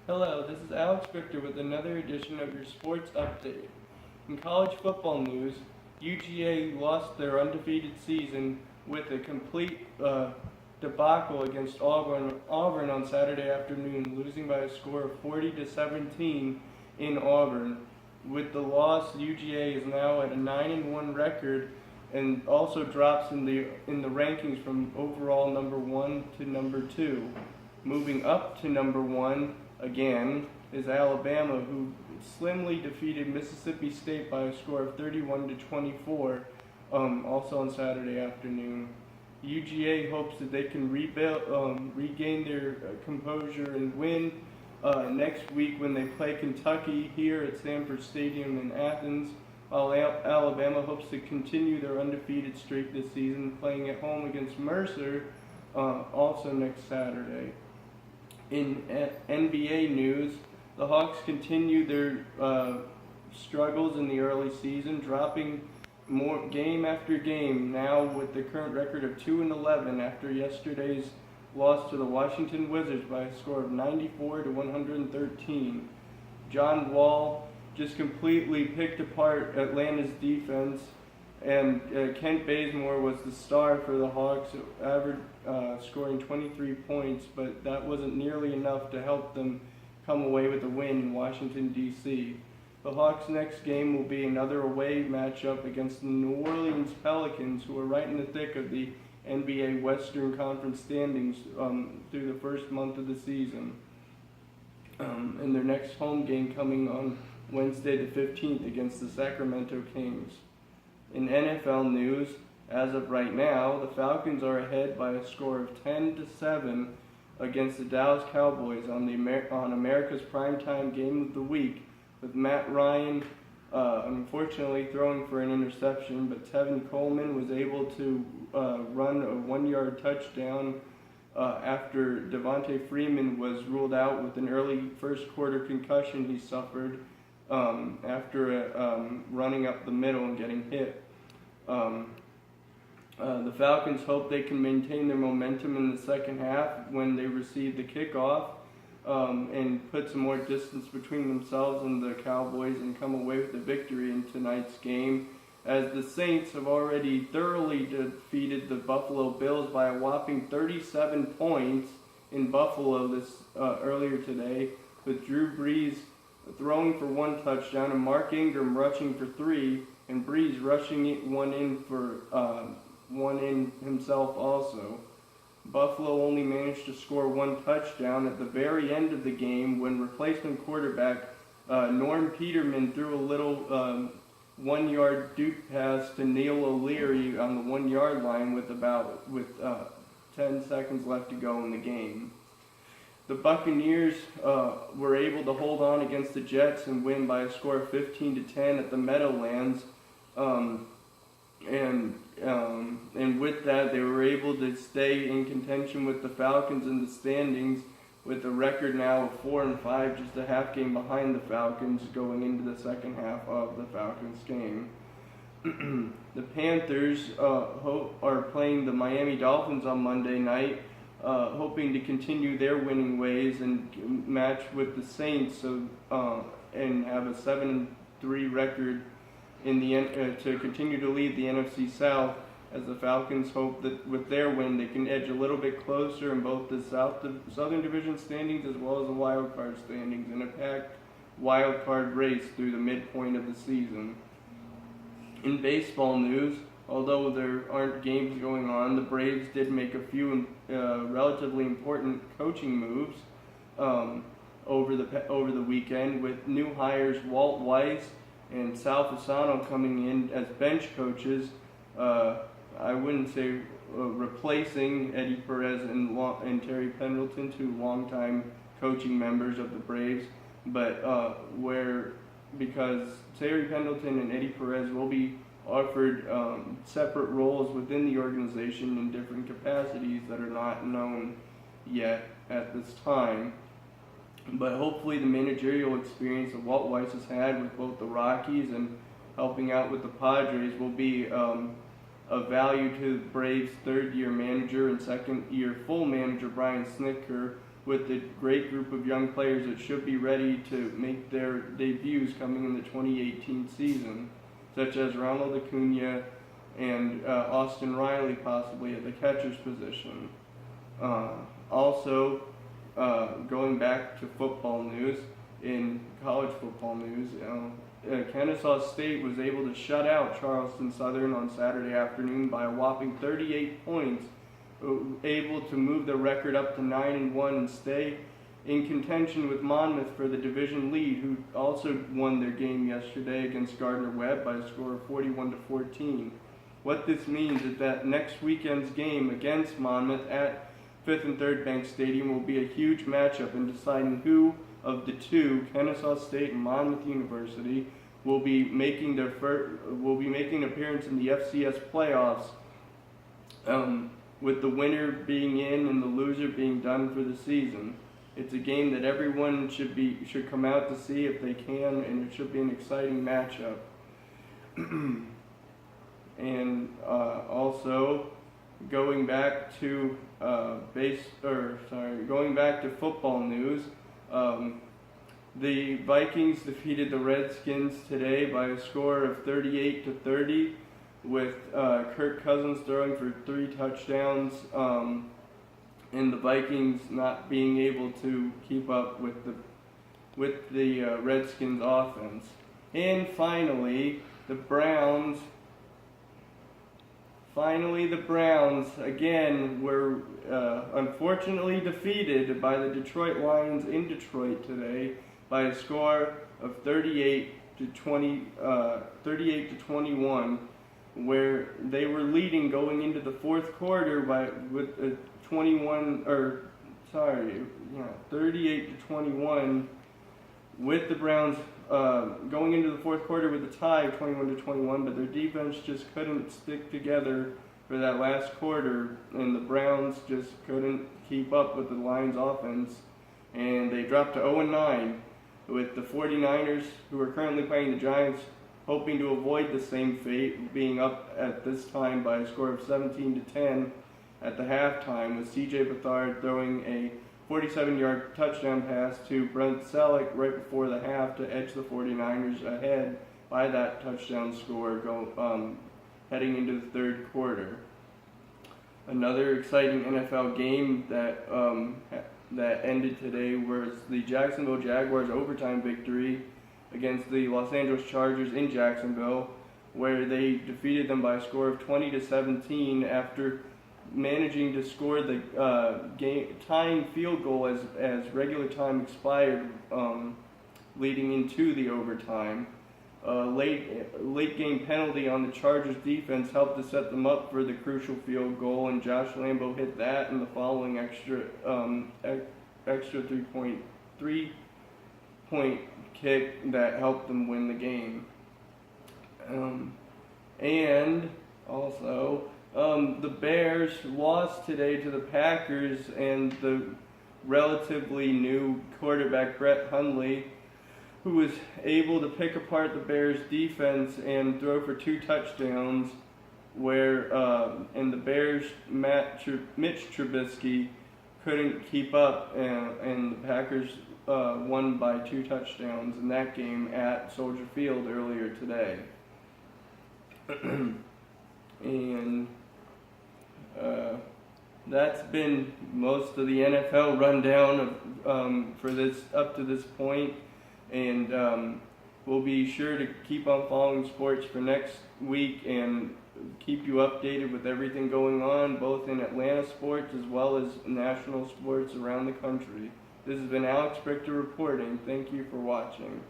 Hello, this is Alex Victor with another edition of your sports update. In college football news, UGA lost their undefeated season with a complete debacle against Auburn on Saturday afternoon, losing by a score of 40-17 in Auburn. With the loss, UGA is now at a 9-1 record and also drops in the rankings from overall number 1 to number 2. Moving up to number 1 again is Alabama, who slimly defeated Mississippi State by a score of 31-24, also on Saturday afternoon. UGA hopes that they can regain their composure and win next week when they play Kentucky here at Sanford Stadium in Athens, while Alabama hopes to continue their undefeated streak this season, playing at home against Mercer also next Saturday. In NBA news, the Hawks continue their struggles in the early season, dropping more game after game, now with the current record of 2-11 after yesterday's loss to the Washington Wizards by a score of 94-113. John Wall just completely picked apart Atlanta's defense, and Kent Bazemore was the star for the Hawks, scoring 23 points, but that wasn't nearly enough to help them come away with a win in Washington, D.C. The Hawks' next game will be another away matchup against the New Orleans Pelicans, who are right in the thick of the NBA Western Conference standings through the first month of the season. And their next home game coming on Wednesday the 15th against the Sacramento Kings. In NFL news, as of right now, the Falcons are ahead by a score of 10-7 against the Dallas Cowboys on America's primetime game of the week, with Matt Ryan unfortunately throwing for an interception, but Tevin Coleman was able to run a 1-yard touchdown after Devontae Freeman was ruled out with an early first quarter concussion he suffered after running up the middle and getting hit. The Falcons hope they can maintain their momentum in the second half when they receive the kickoff and put some more distance between themselves and the Cowboys and come away with the victory in tonight's game, as the Saints have already thoroughly defeated the Buffalo Bills by a whopping 37 points in Buffalo earlier today, with Drew Brees throwing for 1 touchdown and Mark Ingram rushing for 3, and Brees rushing one in himself also. Buffalo only managed to score 1 touchdown at the very end of the game when replacement quarterback Norm Peterman threw a little 1-yard duke pass to Neil O'Leary on the 1-yard line with 10 seconds left to go in the game. The Buccaneers were able to hold on against the Jets and win by a score of 15-10 at the Meadowlands. And with that, they were able to stay in contention with the Falcons in the standings, with a record now of 4-5, just a half game behind the Falcons going into the second half of the Falcons game. The Panthers are playing the Miami Dolphins on Monday night, hoping to continue their winning ways and match with the Saints and have a 7-3 record in to continue to lead the NFC South, as the Falcons hope that with their win they can edge a little bit closer in both the Southern Division standings as well as the wild card standings in a packed wild card race through the midpoint of the season. In baseball news, although there aren't games going on, the Braves did make a few relatively important coaching moves over the weekend, with new hires Walt Weiss and Sal Fasano coming in as bench coaches. I wouldn't say replacing Eddie Perez and Terry Pendleton, 2 longtime coaching members of the Braves, but because Terry Pendleton and Eddie Perez will be offered separate roles within the organization in different capacities that are not known yet at this time. But hopefully the managerial experience that Walt Weiss has had with both the Rockies and helping out with the Padres will be of value to the Braves' third-year manager and second-year full manager Brian Snitker, with a great group of young players that should be ready to make their debuts coming in the 2018 season, such as Ronald Acuna and Austin Riley possibly at the catcher's position. Also, going back to football news, in college football news, Kennesaw State was able to shut out Charleston Southern on Saturday afternoon by a whopping 38 points, able to move the record up to 9-1 and stay in contention with Monmouth for the division lead, who also won their game yesterday against Gardner-Webb by a score of 41-14. What this means is that next weekend's game against Monmouth at 5th and 3rd Bank Stadium will be a huge matchup in deciding who of the two, Kennesaw State and Monmouth University, will be making an appearance in the FCS playoffs, with the winner being in and the loser being done for the season. It's a game that everyone should come out to see if they can, and it should be an exciting matchup. And also, going back to football news, the Vikings defeated the Redskins today by a score of 38-30, with Kirk Cousins throwing for 3 touchdowns, and the Vikings not being able to keep up with the Redskins offense. And finally, the Browns again were unfortunately defeated by the Detroit Lions in Detroit today by a score of 38-21, where they were leading going into the fourth quarter with a 38-21, with the Browns going into the fourth quarter with a tie of 21-21, but their defense just couldn't stick together for that last quarter, and the Browns just couldn't keep up with the Lions offense, and they dropped to 0-9, with the 49ers, who are currently playing the Giants, hoping to avoid the same fate, being up at this time by a score of 17-10 at the halftime, with C.J. Beathard throwing a 47-yard touchdown pass to Brent Selleck right before the half to edge the 49ers ahead by that touchdown score heading into the third quarter. Another exciting NFL game that ended today was the Jacksonville Jaguars' overtime victory against the Los Angeles Chargers in Jacksonville, where they defeated them by a score of 20-17 after managing to score the tying field goal as regular time expired, leading into the overtime. Late game penalty on the Chargers defense helped to set them up for the crucial field goal, and Josh Lambo hit that in the following extra 3-point kick that helped them win the game. And also, the Bears lost today to the Packers, and the relatively new quarterback Brett Hundley, who was able to pick apart the Bears defense and throw for 2 touchdowns, and the Bears' Mitch Trubisky couldn't keep up, and the Packers won by 2 touchdowns in that game at Soldier Field earlier today. And that's been most of the NFL rundown for this up to this point, and we'll be sure to keep on following sports for next week and keep you updated with everything going on, both in Atlanta sports as well as national sports around the country. This has been Alex Brichter reporting. Thank you for watching.